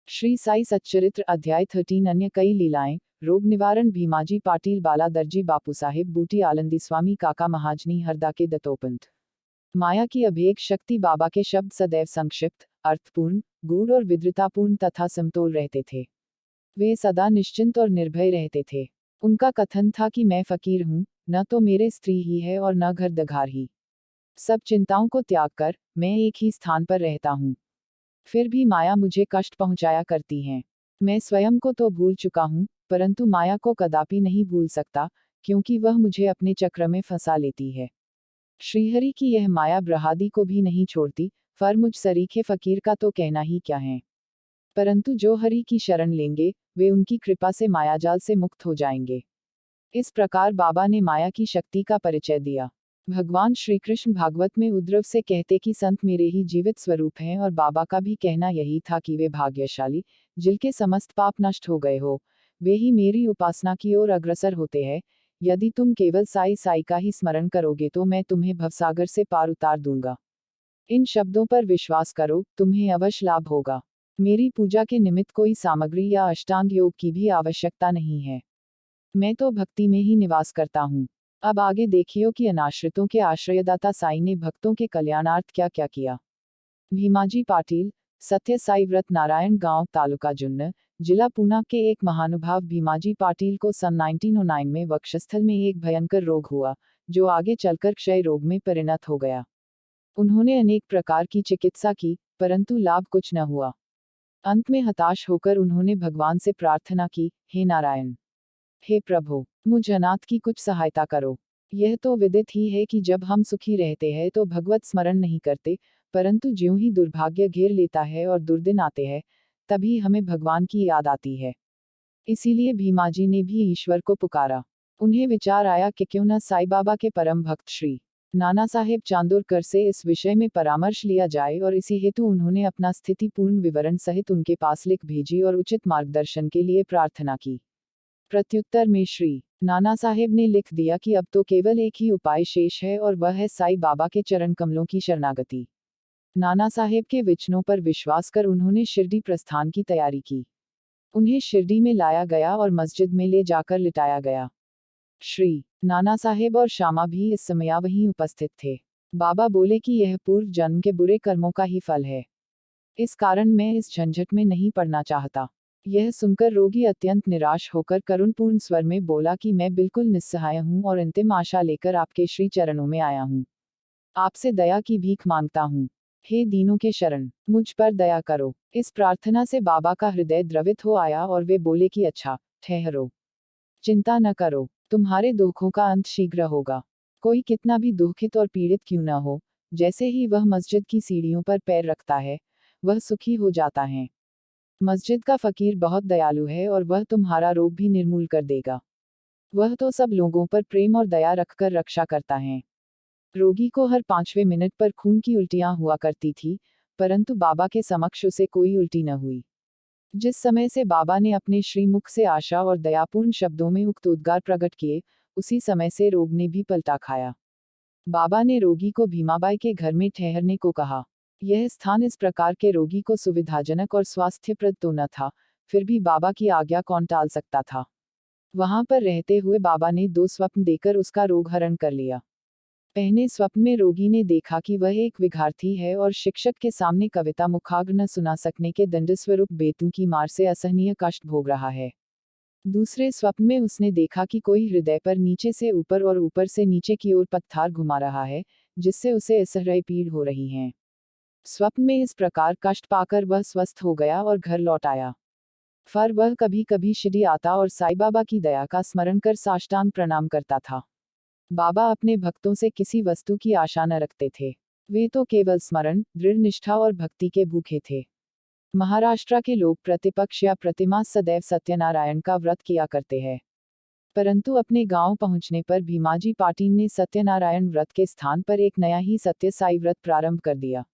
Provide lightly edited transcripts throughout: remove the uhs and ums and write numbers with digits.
श्री साई सच्चरित्र अध्याय 13 अन्य कई लीलाएं, रोग निवारण भीमाजी पाटिल बाला दर्जी बापू साहेब बूटी आलंदी स्वामी काका महाजनी हरदा के दत्तोपंत। माया की अभेद शक्ति बाबा के शब्द सदैव संक्षिप्त, अर्थपूर्ण, गूढ़ और विद्वतापूर्ण तथा समतोल रहते थे। वे सदा निश्चिंत और निर्भय रहते थे। उनका कथन था कि मैं फकीर हूँ, न तो मेरे स्त्री ही है और न घर दघार ही। सब चिंताओं को त्याग कर मैं एक ही स्थान पर रहता हूँ। फिर भी माया मुझे कष्ट पहुंचाया करती है। मैं स्वयं को तो भूल चुका हूँ, परंतु माया को कदापि नहीं भूल सकता, क्योंकि वह मुझे अपने चक्र में फंसा लेती है। श्रीहरि की यह माया ब्रहादि को भी नहीं छोड़ती, पर मुझ सरीखे फकीर का तो कहना ही क्या है। परंतु जो हरि की शरण लेंगे, वे उनकी कृपा से मायाजाल से मुक्त हो जाएंगे। इस प्रकार बाबा ने माया की शक्ति का परिचय दिया। भगवान श्री कृष्ण भागवत में उद्धव से कहते कि संत मेरे ही जीवित स्वरूप हैं, और बाबा का भी कहना यही था कि वे भाग्यशाली, जिनके समस्त पाप नष्ट हो गए हो, वे ही मेरी उपासना की ओर अग्रसर होते हैं। यदि तुम केवल साई साई का ही स्मरण करोगे तो मैं तुम्हें भवसागर से पार उतार दूंगा। इन शब्दों पर विश्वास करो, तुम्हें अवश्य लाभ होगा। मेरी पूजा के निमित्त कोई सामग्री या अष्टांग योग की भी आवश्यकता नहीं है। मैं तो भक्ति में ही निवास करता हूँ। अब आगे देखियो कि अनाश्रितों के आश्रयदाता साई ने भक्तों के कल्याणार्थ क्या क्या किया। भीमाजी पाटिल, सत्य साई व्रत नारायण गांव तालुका जुन्नर, जिला पूना के एक महानुभाव भीमाजी पाटिल को सन 1909 में वक्षस्थल में एक भयंकर रोग हुआ, जो आगे चलकर क्षय रोग में परिणत हो गया। उन्होंने अनेक प्रकार की चिकित्सा की, परंतु लाभ कुछ न हुआ। अंत में हताश होकर उन्होंने भगवान से प्रार्थना की, हे नारायण, हे प्रभु, मुझ अनाथ की कुछ सहायता करो। यह तो विदित ही है कि जब हम सुखी रहते हैं तो भगवत स्मरण नहीं करते, परंतु ज्यों ही दुर्भाग्य घेर लेता है और दुर्दिन आते हैं, तभी हमें भगवान की याद आती है। इसीलिए भीमाजी ने भी ईश्वर को पुकारा। उन्हें विचार आया कि क्यों न साईं बाबा के परम भक्त श्री नाना साहेब चांदोरकर से इस विषय में परामर्श लिया जाए, और इसी हेतु उन्होंने अपना स्थिति पूर्ण विवरण सहित उनके पास लिख भेजी और उचित मार्गदर्शन के लिए प्रार्थना की। प्रत्युत्तर में श्री नाना साहेब ने लिख दिया कि अब तो केवल एक ही उपाय शेष है, और वह है साईं बाबा के चरण कमलों की शरणागति। नाना साहेब के वचनों पर विश्वास कर उन्होंने शिरडी प्रस्थान की तैयारी की। उन्हें शिरडी में लाया गया और मस्जिद में ले जाकर लिटाया गया। श्री नाना साहेब और श्यामा भी इस समय वहीं उपस्थित थे। बाबा बोले कि यह पूर्व जन्म के बुरे कर्मों का ही फल है। इस कारण मैं इस झंझट में नहीं पड़ना चाहता। यह सुनकर रोगी अत्यंत निराश होकर करुणपूर्ण स्वर में बोला कि मैं बिल्कुल निस्सहाय हूँ और अंतिम आशा लेकर आपके श्री चरणों में आया हूँ। आपसे दया की भीख मांगता हूँ। हे दीनों के शरण, मुझ पर दया करो। इस प्रार्थना से बाबा का हृदय द्रवित हो आया और वे बोले कि अच्छा, ठहरो, चिंता न करो, तुम्हारे दुखों का अंत शीघ्र होगा। कोई कितना भी दुखित और पीड़ित क्यों न हो, जैसे ही वह मस्जिद की सीढ़ियों पर पैर रखता है, वह सुखी हो जाता है। मस्जिद का फकीर बहुत दयालु है और वह तुम्हारा रोग भी निर्मूल कर देगा। वह तो सब लोगों पर प्रेम और दया रखकर रक्षा करता है। रोगी को हर 5वें मिनट पर खून की उल्टियां हुआ करती थी, परंतु बाबा के समक्ष उसे कोई उल्टी न हुई। जिस समय से बाबा ने अपने श्रीमुख से आशा और दयापूर्ण शब्दों में उक्त उद्गार प्रकट किए, उसी समय से रोग ने भी पलटा खाया। बाबा ने रोगी को भीमाबाई के घर में ठहरने को कहा। यह स्थान इस प्रकार के रोगी को सुविधाजनक और स्वास्थ्यप्रद तो न था, फिर भी बाबा की आज्ञा कौन टाल सकता था। वहां पर रहते हुए बाबा ने 2 स्वप्न देकर उसका रोग हरण कर लिया। पहले स्वप्न में रोगी ने देखा कि वह एक विद्यार्थी है और शिक्षक के सामने कविता मुखाग्र न सुना सकने के दंडस्वरूप बेतों की मार से असहनीय कष्ट भोग रहा है। दूसरे स्वप्न में उसने देखा कि कोई हृदय पर नीचे से ऊपर और ऊपर से नीचे की ओर पत्थर घुमा रहा है, जिससे उसे असह्य पीड़ हो रही है। स्वप्न में इस प्रकार कष्ट पाकर वह स्वस्थ हो गया और घर लौट आया। फिर वह कभी कभी शिरडी आता और साईं बाबा की दया का स्मरण कर साष्टांग प्रणाम करता था। बाबा अपने भक्तों से किसी वस्तु की आशा न रखते थे। वे तो केवल स्मरण, दृढ़ निष्ठा और भक्ति के भूखे थे। महाराष्ट्र के लोग प्रतिपक्ष या प्रतिमा सदैव सत्यनारायण का व्रत किया करते हैं, परंतु अपने गांव पहुंचने पर भीमाजी पाटिल ने सत्यनारायण व्रत के स्थान पर एक नया ही सत्य साई व्रत प्रारंभ कर दिया।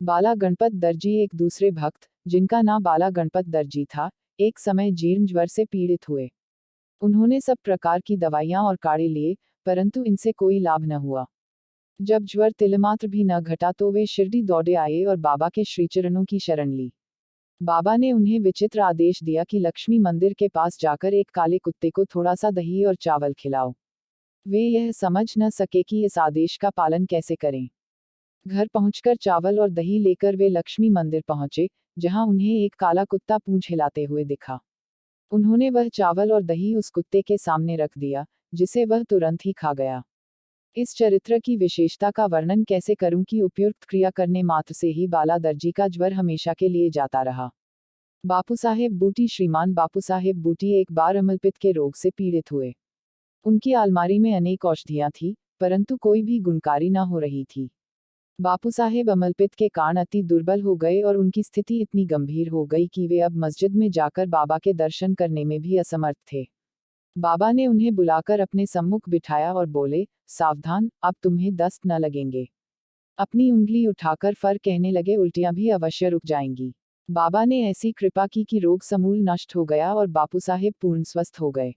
बाला गणपत दर्जी एक दूसरे भक्त, जिनका नाम बाला गणपत दर्जी था, एक समय जीर्ण ज्वर से पीड़ित हुए। उन्होंने सब प्रकार की दवाइयां और काढ़े लिए, परंतु इनसे कोई लाभ न हुआ। जब ज्वर तिलमात्र भी न घटा तो वे शिरडी दौड़े आए और बाबा के श्रीचरणों की शरण ली। बाबा ने उन्हें विचित्र आदेश दिया कि लक्ष्मी मंदिर के पास जाकर एक काले कुत्ते को थोड़ा सा दही और चावल खिलाओ। वे यह समझ न सके कि इस आदेश का पालन कैसे करें। घर पहुंचकर चावल और दही लेकर वे लक्ष्मी मंदिर पहुंचे, जहां उन्हें एक काला कुत्ता पूंछ हिलाते हुए दिखा। उन्होंने वह चावल और दही उस कुत्ते के सामने रख दिया, जिसे वह तुरंत ही खा गया। इस चरित्र की विशेषता का वर्णन कैसे करूं कि उपयुक्त क्रिया करने मात्र से ही बाला दर्जी का ज्वर हमेशा के लिए जाता रहा। बापू साहेब बूटी श्रीमान बापू साहेब बूटी एक बार अमलपित्त के रोग से पीड़ित हुए। उनकी अलमारी में अनेक औषधियां थी, परंतु कोई भी गुणकारी न हो रही थी। बापू साहेब अमलपित्त के कारण अति दुर्बल हो गए और उनकी स्थिति इतनी गंभीर हो गई कि वे अब मस्जिद में जाकर बाबा के दर्शन करने में भी असमर्थ थे। बाबा ने उन्हें बुलाकर अपने सम्मुख बिठाया और बोले, सावधान, अब तुम्हें दस्त न लगेंगे। अपनी उंगली उठाकर फर कहने लगे, उल्टियां भी अवश्य रुक जाएंगी। बाबा ने ऐसी कृपा की कि रोग समूल नष्ट हो गया और बापू साहेब पूर्ण स्वस्थ हो गए।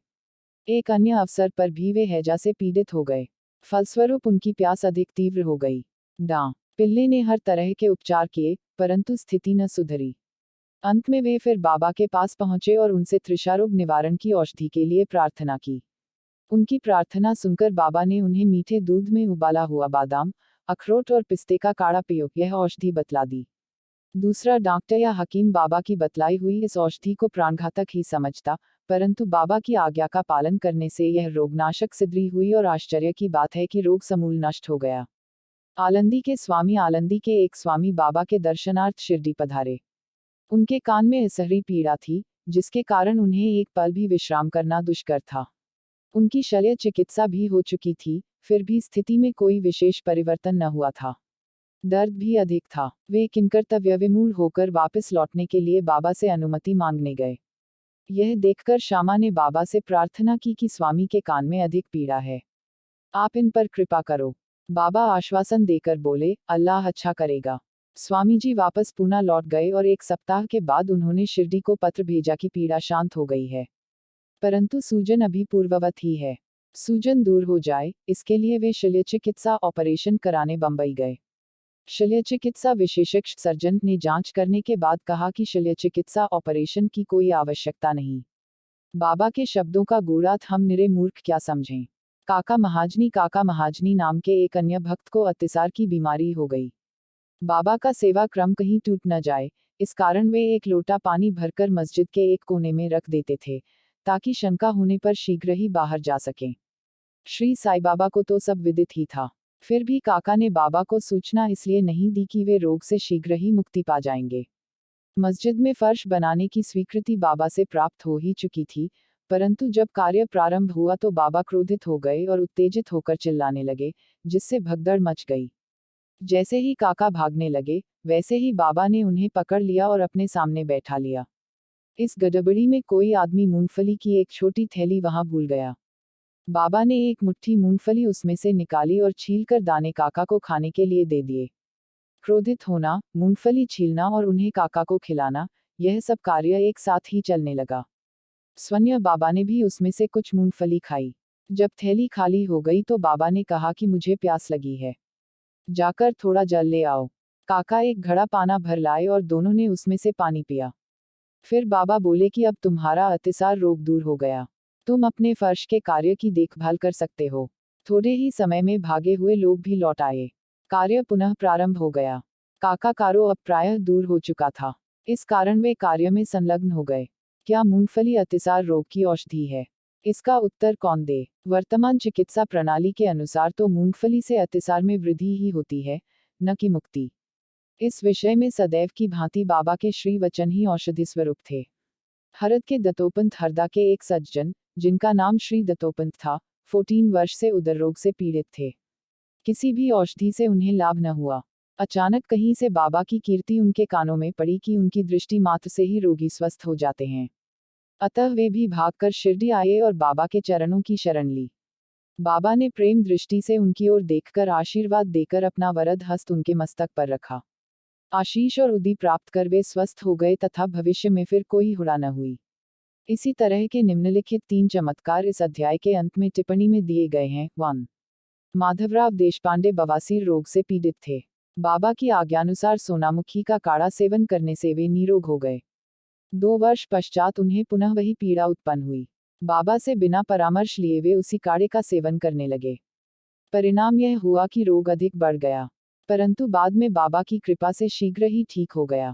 एक अन्य अवसर पर भी वे हैजा से पीड़ित हो गए। फलस्वरूप उनकी प्यास अधिक तीव्र हो गई। डॉ. पिल्ले ने हर तरह के उपचार किए, परंतु स्थिति न सुधरी। अंत में वे फिर बाबा के पास पहुंचे और उनसे तृषारोग निवारण की औषधि के लिए प्रार्थना की। उनकी प्रार्थना सुनकर बाबा ने उन्हें मीठे दूध में उबाला हुआ बादाम, अखरोट और पिस्ते का काढ़ा पियो, यह औषधि बतला दी। दूसरा डॉक्टर या हकीम बाबा की बतलाई हुई इस औषधि को प्राणघातक ही समझता, परंतु बाबा की आज्ञा का पालन करने से यह रोगनाशक सिद्धि हुई और आश्चर्य की बात है कि रोग समूल नष्ट हो गया। आलंदी के एक स्वामी बाबा के दर्शनार्थ शिरडी पधारे। उनके कान में असहरी पीड़ा थी, जिसके कारण उन्हें एक पल भी विश्राम करना दुष्कर था। उनकी शल्य चिकित्सा भी हो चुकी थी, फिर भी स्थिति में कोई विशेष परिवर्तन न हुआ था। दर्द भी अधिक था। वे किंकर्तव्य विमूढ़ होकर वापस लौटने के लिए बाबा से अनुमति मांगने गए। यह देखकर श्यामा ने बाबा से प्रार्थना की कि स्वामी के कान में अधिक पीड़ा है, आप इन पर कृपा करो। बाबा आश्वासन देकर बोले, अल्लाह अच्छा करेगा। स्वामी जी वापस पूना लौट गए और एक सप्ताह के बाद उन्होंने शिरडी को पत्र भेजा कि पीड़ा शांत हो गई है, परंतु सूजन अभी पूर्ववत ही है। सूजन दूर हो जाए, इसके लिए वे शल्य चिकित्सा ऑपरेशन कराने बंबई गए। शल्य चिकित्सा विशेषज्ञ सर्जन ने जांच करने के बाद कहा कि शल्य चिकित्सा ऑपरेशन की कोई आवश्यकता नहीं। बाबा के शब्दों का गूढ़ार्थ हम निरे मूर्ख क्या समझें। काका महाजनी नाम के एक अन्य भक्त को अतिसार की बीमारी हो गई। बाबा का सेवा क्रम कहीं टूट न जाए, इस कारण वे एक लोटा पानी भरकर मस्जिद के एक कोने में रख देते थे, ताकि शंका होने पर शीघ्र ही बाहर जा सकें। श्री साई बाबा को तो सब विदित ही था, फिर भी काका ने बाबा को सूचना इसलिए नहीं दी कि वे रोग से शीघ्र ही मुक्ति पा जाएंगे। मस्जिद में फर्श बनाने की स्वीकृति बाबा से प्राप्त हो ही चुकी थी, परंतु जब कार्य प्रारंभ हुआ तो बाबा क्रोधित हो गए और उत्तेजित होकर चिल्लाने लगे, जिससे भगदड़ मच गई। जैसे ही काका भागने लगे, वैसे ही बाबा ने उन्हें पकड़ लिया और अपने सामने बैठा लिया। इस गड़बड़ी में कोई आदमी मूंगफली की एक छोटी थैली वहां भूल गया। बाबा ने एक मुट्ठी मूंगफली उसमें से निकाली और छीलकर दाने काका को खाने के लिए दे दिए। क्रोधित होना, मूंगफली छीलना और उन्हें काका को खिलाना, यह सब कार्य एक साथ ही चलने लगा। स्वयं बाबा ने भी उसमें से कुछ मूंगफली खाई। जब थैली खाली हो गई तो बाबा ने कहा कि मुझे प्यास लगी है, जाकर थोड़ा जल ले आओ। काका एक घड़ा पाना भर लाए और दोनों ने उसमें से पानी पिया। फिर बाबा बोले कि अब तुम्हारा अतिसार रोग दूर हो गया, तुम अपने फर्श के कार्य की देखभाल कर सकते हो। थोड़े ही समय में भागे हुए लोग भी लौट आए। कार्य पुनः प्रारंभ हो गया। काका कारो अब प्रायः दूर हो चुका था, इस कारण वे कार्य में संलग्न हो गए। क्या मूंगफली अतिसार रोग की औषधि है? इसका उत्तर कौन दे? वर्तमान चिकित्सा प्रणाली के अनुसार तो मूंगफली से अतिसार में वृद्धि ही होती है, न कि मुक्ति। इस विषय में सदैव की भांति बाबा के श्री वचन ही औषधि स्वरूप थे। हरद के दत्तोपंत हरदा के एक सज्जन, जिनका नाम श्री दत्तोपंत था, 14 वर्ष से उदर रोग से पीड़ित थे। किसी भी औषधि से उन्हें लाभ न हुआ। अचानक कहीं से बाबा की कीर्ति उनके कानों में पड़ी कि उनकी दृष्टि मात्र से ही रोगी स्वस्थ हो जाते हैं। अतः वे भी भागकर शिरडी आए और बाबा के चरणों की शरण ली। बाबा ने प्रेम दृष्टि से उनकी ओर देखकर आशीर्वाद देकर अपना वरद हस्त उनके मस्तक पर रखा। आशीष और उदी प्राप्त कर वे स्वस्थ हो गए तथा भविष्य में फिर कोई हुड़ा न हुई। इसी तरह के निम्नलिखित 3 चमत्कार इस अध्याय के अंत में टिप्पणी में दिए गए हैं। 1. माधवराव देशपांडे बवासीर रोग से पीड़ित थे। बाबा की आज्ञानुसार सोनामुखी का काढ़ा सेवन करने से वे निरोग हो गए। 2 वर्ष पश्चात उन्हें पुनः वही पीड़ा उत्पन्न हुई। बाबा से बिना परामर्श लिए वे उसी काढ़े का सेवन करने लगे। परिणाम यह हुआ कि रोग अधिक बढ़ गया, परंतु बाद में बाबा की कृपा से शीघ्र ही ठीक हो गया।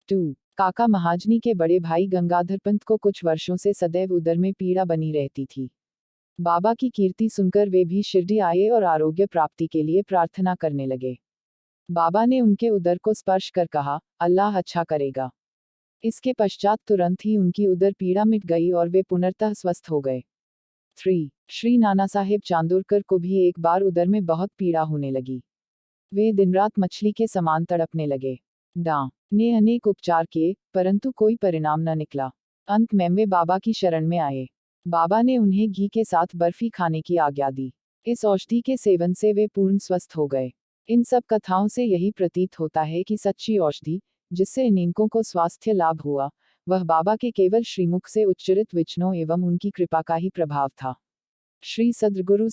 2. काका महाजनी के बड़े भाई गंगाधर पंत को कुछ वर्षों से सदैव उदर में पीड़ा बनी रहती थी। बाबा की कीर्ति सुनकर वे भी शिरडी आए और आरोग्य प्राप्ति के लिए प्रार्थना करने लगे। बाबा ने उनके उदर को स्पर्श कर कहा, अल्लाह अच्छा करेगा। इसके पश्चात तुरंत ही उनकी उदर पीड़ा मिट गई और वे पुनर्तः स्वस्थ हो गए। 3. श्री नाना साहेब चांदोरकर को भी एक बार उदर में बहुत पीड़ा होने लगी। वे दिन रात मछली के समान तड़पने लगे। डॉ. ने अनेक उपचार किए, परंतु कोई परिणाम न निकला। अंत में वे बाबा की शरण में आए। बाबा ने उन्हें घी के साथ बर्फी खाने की आज्ञा दी। इस औषधि के सेवन से वे पूर्ण स्वस्थ हो गए। इन सब कथाओं से यही प्रतीत होता है कि सच्ची औषधि, जिससे अनेकों को स्वास्थ्य लाभ हुआ, वह बाबा के केवल श्रीमुख से उच्चरित वचनों एवं उनकी कृपा का ही प्रभाव था। श्री सद्गुरु